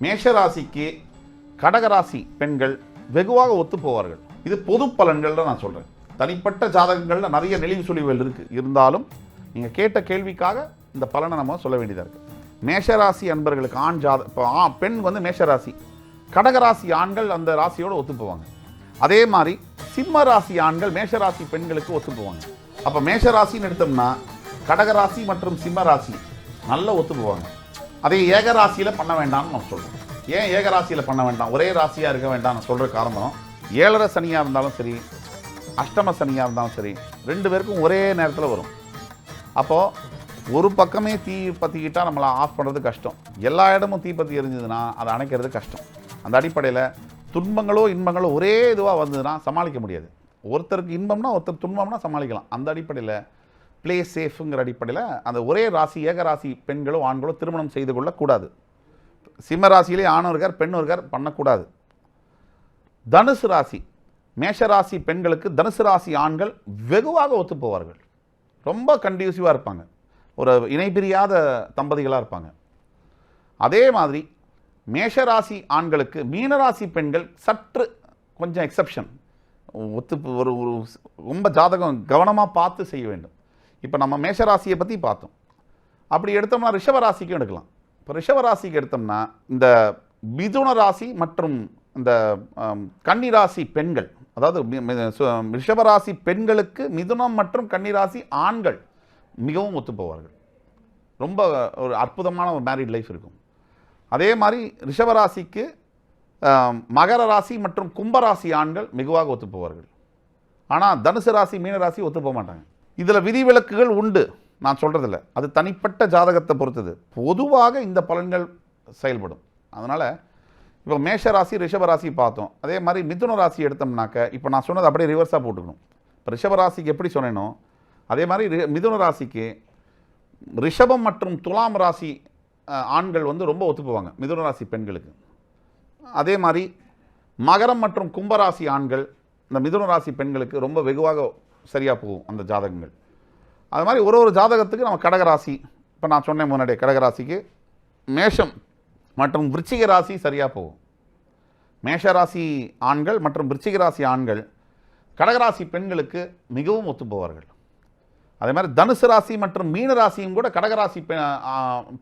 மேஷராசிக்கு கடகராசி பெண்கள் வெகுவாக ஒத்து போவார்கள். இது பொது பலன்கள் தான் நான் சொல்கிறேன். தனிப்பட்ட ஜாதகங்களில் நிறைய நெளிவு சுழிவுகள் இருக்குது. இருந்தாலும் நீங்கள் கேட்ட கேள்விக்காக இந்த பலனை நம்ம சொல்ல வேண்டியதாக இருக்குது. மேஷராசி அன்பர்களுக்கு ஆண் இப்போ பெண் வந்து மேஷராசி, கடகராசி ஆண்கள் அந்த ராசியோடு ஒத்து போவாங்க. அதே மாதிரி சிம்ம ராசி ஆண்கள் மேஷராசி பெண்களுக்கு ஒத்து போவாங்க. அப்போ மேஷராசின்னு எடுத்தோம்னா கடகராசி மற்றும் சிம்ம ராசி நல்ல ஒத்து போவாங்க. அதே ஏகராசியில் பண்ண வேண்டாம்னு நான் சொல்கிறேன். ஏன் ஏகராசியில் பண்ண வேண்டாம், ஒரே ராசியாக இருக்க வேண்டாம் நான் சொல்கிற காரணம், 7ரை சனியாக இருந்தாலும் சரி, அஷ்டம சனியாக இருந்தாலும் சரி, 2 பேருக்கும் ஒரே நேரத்தில் வரும். அப்போது ஒரு பக்கமே தீ பற்றிக்கிட்டால் நம்மளை ஆஃப் பண்ணுறது கஷ்டம். எல்லா இடமும் தீ பற்றி எரிஞ்சதுன்னா அதை அணைக்கிறது கஷ்டம். அந்த அடிப்படையில் துன்பங்களோ இன்பங்களோ ஒரே இதுவாக வந்ததுன்னா சமாளிக்க முடியாது. ஒருத்தருக்கு இன்பம்னா ஒருத்தர் துன்பம்னா சமாளிக்கலாம். அந்த அடிப்படையில் ப்ளே சேஃபுங்கிற அடிப்படையில் அந்த ஒரே ராசி ஏகராசி பெண்களோ ஆண்களோ திருமணம் செய்து கொள்ளக்கூடாது. சிம்ம ராசியிலே ஆணும் இருக்கார் பெண்ணும் இருக்கார், பண்ணக்கூடாது. தனுசு ராசி மேஷராசி பெண்களுக்கு தனுசு ராசி ஆண்கள் வெகுவாக ஒத்து போவார்கள். ரொம்ப கண்டியூசிவாக இருப்பாங்க, ஒரு இணைபிரியாத தம்பதிகளாக இருப்பாங்க. அதே மாதிரி மேஷராசி ஆண்களுக்கு மீனராசி பெண்கள் சற்று கொஞ்சம் எக்ஸப்ஷன், ஒரு ரொம்ப ஜாதகம் கவனமாக பார்த்து செய்ய வேண்டும். இப்போ நம்ம மேஷராசியை பற்றி பார்த்தோம். அப்படி எடுத்தோம்னா ரிஷபராசிக்கும் எடுக்கலாம். இப்போ ரிஷபராசிக்கு எடுத்தோம்னா இந்த மிதுன ராசி மற்றும் இந்த கன்னிராசி பெண்கள், அதாவது ரிஷபராசி பெண்களுக்கு மிதுனம் மற்றும் கன்னிராசி ஆண்கள் மிகவும் ஒத்து போவார்கள். ரொம்ப ஒரு அற்புதமான ஒரு மேரிட் லைஃப் இருக்கும். அதே மாதிரி ரிஷபராசிக்கு மகர ராசி மற்றும் கும்பராசி ஆண்கள் மிகுவாக ஒத்து போவார்கள். ஆனால் தனுசு ராசி மீனராசி ஒத்து போக மாட்டாங்க. இதில் விதிவிலக்குகள் உண்டு, நான் சொல்கிறதில்ல, அது தனிப்பட்ட ஜாதகத்தை பொறுத்தது. பொதுவாக இந்த பலன்கள் செயல்படும். அதனால் இப்போ மேஷராசி ரிஷபராசி பார்த்தோம். அதே மாதிரி மிதுன ராசி எடுத்தோம்னாக்க இப்போ நான் சொன்னது அப்படியே ரிவர்ஸாக போட்டுக்கணும். இப்போ ரிஷபராசிக்கு எப்படி சொன்னேனோ அதே மாதிரி மிதுன ராசிக்கு ரிஷபம் மற்றும் துலாம் ராசி ஆண்கள் வந்து ரொம்ப ஒத்து போவாங்க மிதுன ராசி பெண்களுக்கு. அதே மாதிரி மகரம் மற்றும் கும்பராசி ஆண்கள் இந்த மிதுன ராசி பெண்களுக்கு ரொம்ப வெகுவாக சரியாக போகும் அந்த ஜாதகங்கள். அது மாதிரி ஒரு ஜாதகத்துக்கு நம்ம கடகராசி, இப்போ நான் சொன்னேன் முன்னாடியே, கடகராசிக்கு மேஷம் மற்றும் விருச்சிக ராசி சரியாக போகும். மேஷராசி ஆண்கள் மற்றும் விருச்சிக ராசி ஆண்கள் கடகராசி பெண்களுக்கு மிகவும் ஒத்து போவார்கள். அதே மாதிரி தனுசு ராசி மற்றும் மீன ராசியும் கூட கடகராசி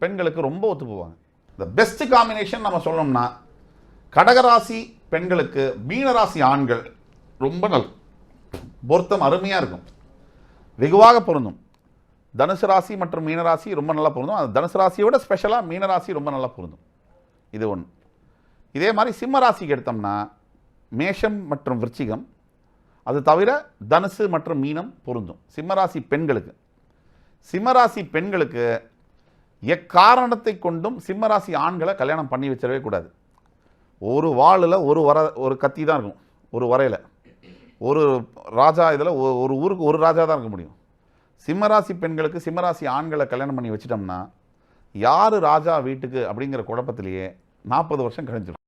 பெண்களுக்கு ரொம்ப ஒத்து போவாங்க. இந்த பெஸ்ட் காம்பினேஷன் நம்ம சொல்லணும்னா கடகராசி பெண்களுக்கு மீனராசி ஆண்கள் ரொம்ப நல்ல பொருத்தம், அருமையாக இருக்கும், வெகுவாக பொருந்தும். தனுசு ராசி மற்றும் மீனராசி ரொம்ப நல்லா பொருந்தும். அது தனுசு ராசியோட ஸ்பெஷலாக மீனராசி ரொம்ப நல்லா பொருந்தும். இது ஒன்று. இதே மாதிரி சிம்ம ராசிக்கு எடுத்தோம்னா மேஷம் மற்றும் விருச்சிகம், அது தவிர தனுசு மற்றும் மீனம் பொருந்தும் சிம்மராசி பெண்களுக்கு. சிம்மராசி பெண்களுக்கு எக்காரணத்தை கொண்டும் சிம்மராசி ஆண்களை கல்யாணம் பண்ணி வச்சிடவே கூடாது. ஒரு வாளில் ஒரு கத்தி தான் இருக்கும், ஒரு வரையில் ஒரு ராஜா, இதில் ஒரு ஊருக்கு ஒரு ராஜா தான் இருக்க முடியும். சிம்மராசி பெண்களுக்கு சிம்மராசி ஆண்களை கல்யாணம் பண்ணி வச்சிட்டோம்னா யார் ராஜா வீட்டுக்கு அப்படிங்கிற குழப்பத்திலேயே 40 வருஷம் கழிஞ்சிடும்.